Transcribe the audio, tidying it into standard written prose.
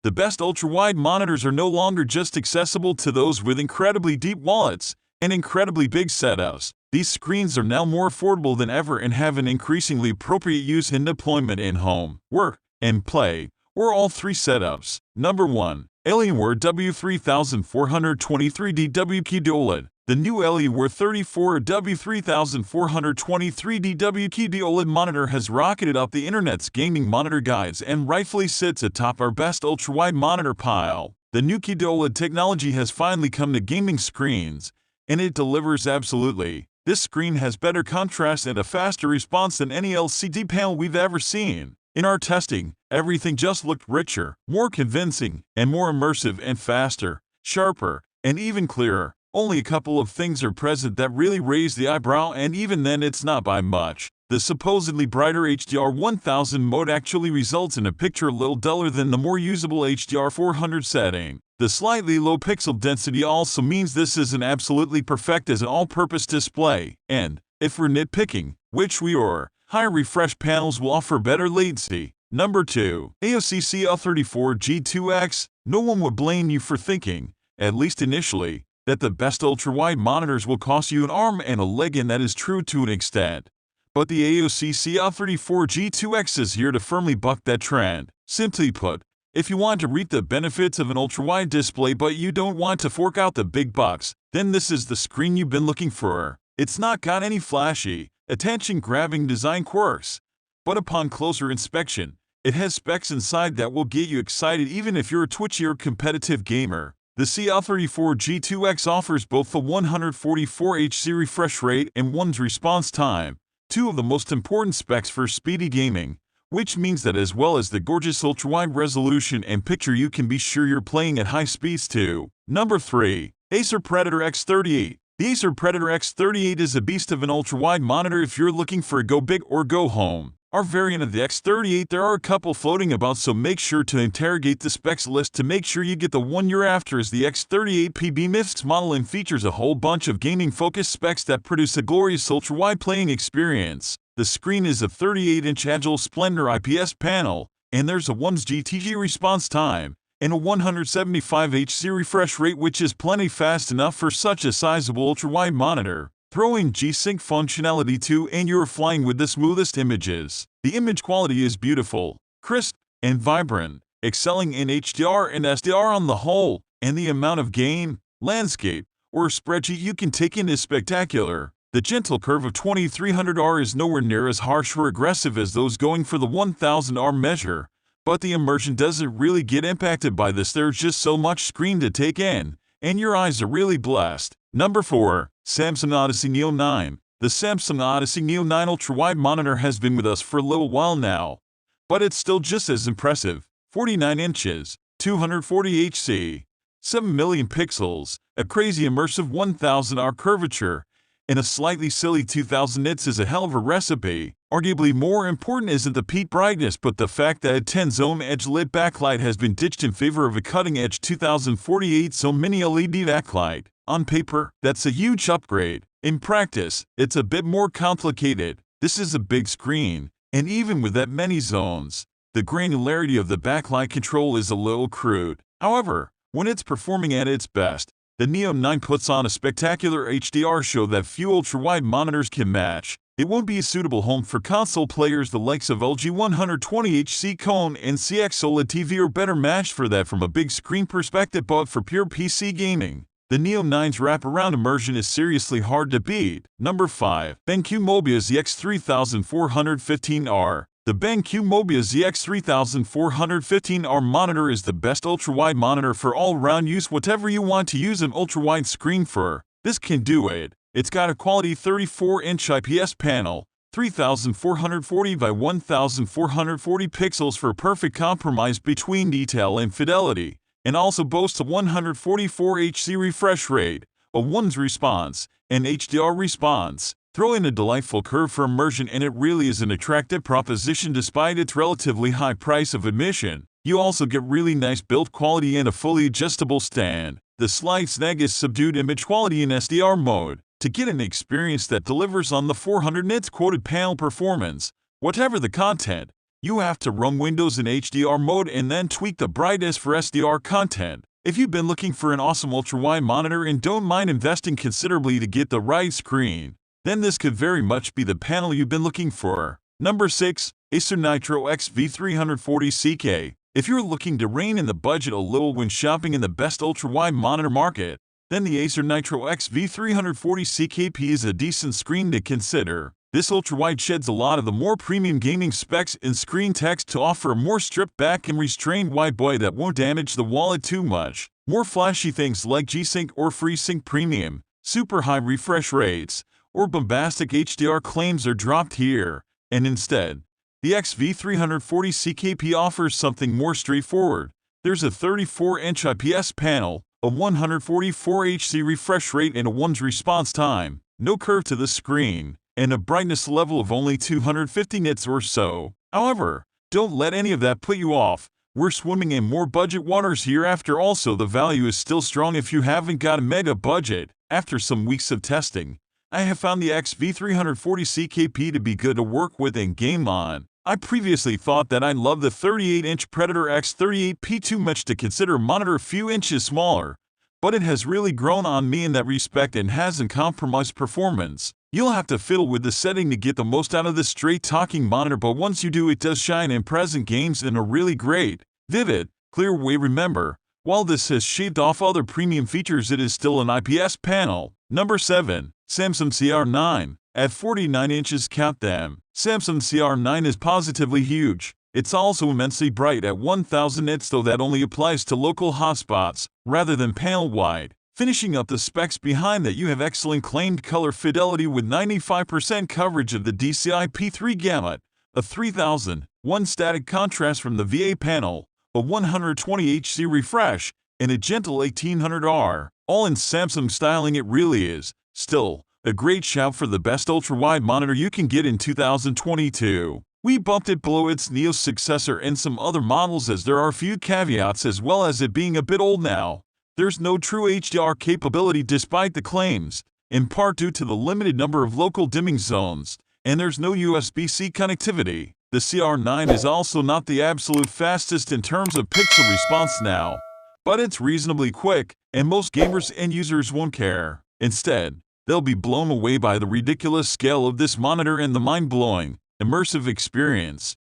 The best ultra-wide monitors are no longer just accessible to those with incredibly deep wallets and incredibly big setups. These screens are now more affordable than ever and have an increasingly appropriate use in deployment in home, work, and play, or all three setups. Number 1. Alienware W3423DW QD-OLED. The new Alienware 34 W3423DW QD-OLED monitor has rocketed up the internet's gaming monitor guides and rightfully sits atop our best ultra-wide monitor pile. The new QD-OLED technology has finally come to gaming screens, and it delivers absolutely. This screen has better contrast and a faster response than any LCD panel we've ever seen. In our testing, everything just looked richer, more convincing, and more immersive and faster, sharper, and even clearer. Only a couple of things are present that really raise the eyebrow, and even then it's not by much. The supposedly brighter HDR 1000 mode actually results in a picture a little duller than the more usable HDR 400 setting. The slightly low pixel density also means this isn't absolutely perfect as an all-purpose display, and, if we're nitpicking, which we are, higher refresh panels will offer better latency. Number 2. AOC L34G2X. No one would blame you for thinking, at least initially, that the best ultra-wide monitors will cost you an arm and a leg, and that is true to an extent. But the AOC L34G2X is here to firmly buck that trend. Simply put, if you want to reap the benefits of an ultra-wide display but you don't want to fork out the big bucks, then this is the screen you've been looking for. It's not got any flashy, attention-grabbing design quirks, but upon closer inspection, it has specs inside that will get you excited even if you're a twitchy or competitive gamer. The L34G2X offers both the 144Hz refresh rate and 1's response time, two of the most important specs for speedy gaming, which means that as well as the gorgeous ultra-wide resolution and picture, you can be sure you're playing at high speeds too. Number 3. Acer Predator X38. The Acer Predator X38 is a beast of an ultra-wide monitor if you're looking for a go big or go home. Our variant of the X38, there are a couple floating about, so make sure to interrogate the specs list to make sure you get the one you're after. Is the X38 PB MIFS model and features a whole bunch of gaming-focused specs that produce a glorious ultra-wide playing experience. The screen is a 38-inch Agile Splendor IPS panel, and there's a 1's GTG response time, and a 175Hz refresh rate, which is plenty fast enough for such a sizable ultra-wide monitor. Throw in G-Sync functionality too and you're flying with the smoothest images. The image quality is beautiful, crisp, and vibrant, excelling in HDR and SDR on the whole, and the amount of game, landscape, or spreadsheet you can take in is spectacular. The gentle curve of 2300R is nowhere near as harsh or aggressive as those going for the 1000R measure, but the immersion doesn't really get impacted by this. There's just so much screen to take in, and your eyes are really blessed. Number 4. Samsung Odyssey Neo 9. The Samsung Odyssey Neo 9 ultra-wide monitor has been with us for a little while now, but it's still just as impressive. 49 inches, 240 Hz, 7 million pixels, a crazy immersive 1000R curvature, and a slightly silly 2000 nits is a hell of a recipe. Arguably more important isn't the peak brightness but the fact that a 10-zone edge-lit backlight has been ditched in favor of a cutting-edge 2048-zone mini LED backlight. On paper, that's a huge upgrade. In practice, it's a bit more complicated. This is a big screen, and even with that many zones, the granularity of the backlight control is a little crude. However, when it's performing at its best, the Neo 9 puts on a spectacular HDR show that few ultra-wide monitors can match. It won't be a suitable home for console players. The likes of LG 120Hz Cone and CX OLED TV are better matched for that from a big screen perspective, but for pure PC gaming, the Neo 9's wraparound immersion is seriously hard to beat. Number 5. BenQ Mobiuz ZX3415R. The BenQ Mobiuz ZX3415R monitor is the best ultra-wide monitor for all-round use. Whatever you want to use an ultra-wide screen for, this can do it. It's got a quality 34-inch IPS panel, 3440 by 1440 pixels for a perfect compromise between detail and fidelity, and also boasts a 144Hz refresh rate, a 1's response, and HDR response. Throw in a delightful curve for immersion and it really is an attractive proposition despite its relatively high price of admission. You also get really nice build quality and a fully adjustable stand. The slight snag is subdued image quality in SDR mode. To get an experience that delivers on the 400 nits quoted panel performance, whatever the content, You have to run Windows in HDR mode and then tweak the brightness for SDR content. If you've been looking for an awesome ultra-wide monitor and don't mind investing considerably to get the right screen, then this could very much be the panel you've been looking for. Number 6. Acer Nitro XV340CK. If you're looking to rein in the budget a little when shopping in the best ultra-wide monitor market, then the Acer Nitro XV340CKP is a decent screen to consider. This ultra-wide sheds a lot of the more premium gaming specs and screen text to offer a more stripped-back and restrained widebody that won't damage the wallet too much. More flashy things like G-Sync or FreeSync Premium, super high refresh rates, or bombastic HDR claims are dropped here, and instead, the XV340CKP offers something more straightforward. There's a 34-inch IPS panel, a 144 Hz refresh rate and a 1's response time, no curve to the screen, and a brightness level of only 250 nits or so. However, don't let any of that put you off. We're swimming in more budget waters here after all, so the value is still strong if you haven't got a mega budget. After some weeks of testing, I have found the XV340CKP to be good to work with and game on. I previously thought that I loved the 38-inch Predator X38 too much to consider a monitor a few inches smaller, but it has really grown on me in that respect and hasn't compromised performance. You'll have to fiddle with the setting to get the most out of this straight-talking monitor, but once you do, it does shine in present games in a really great, vivid, clear way. Remember, while this has shaved off other premium features, it is still an IPS panel. Number 7. Samsung CR9. At 49 inches, count them. Samsung CR9 is positively huge. It's also immensely bright at 1000 nits, though that only applies to local hotspots, rather than panel-wide. Finishing up the specs behind that, you have excellent claimed color fidelity with 95% coverage of the DCI P3 gamut, a 3001 static contrast from the VA panel, a 120 Hz refresh, and a gentle 1800R. All in Samsung styling. It really is, still, a great shout for the best ultra-wide monitor you can get in 2022. We bumped it below its Neo successor and some other models, as there are a few caveats, as well as it being a bit old now. There's no true HDR capability despite the claims, in part due to the limited number of local dimming zones, and there's no USB-C connectivity. The CR9 is also not the absolute fastest in terms of pixel response now, but it's reasonably quick, and most gamers and users won't care. Instead, they'll be blown away by the ridiculous scale of this monitor and the mind-blowing, immersive experience.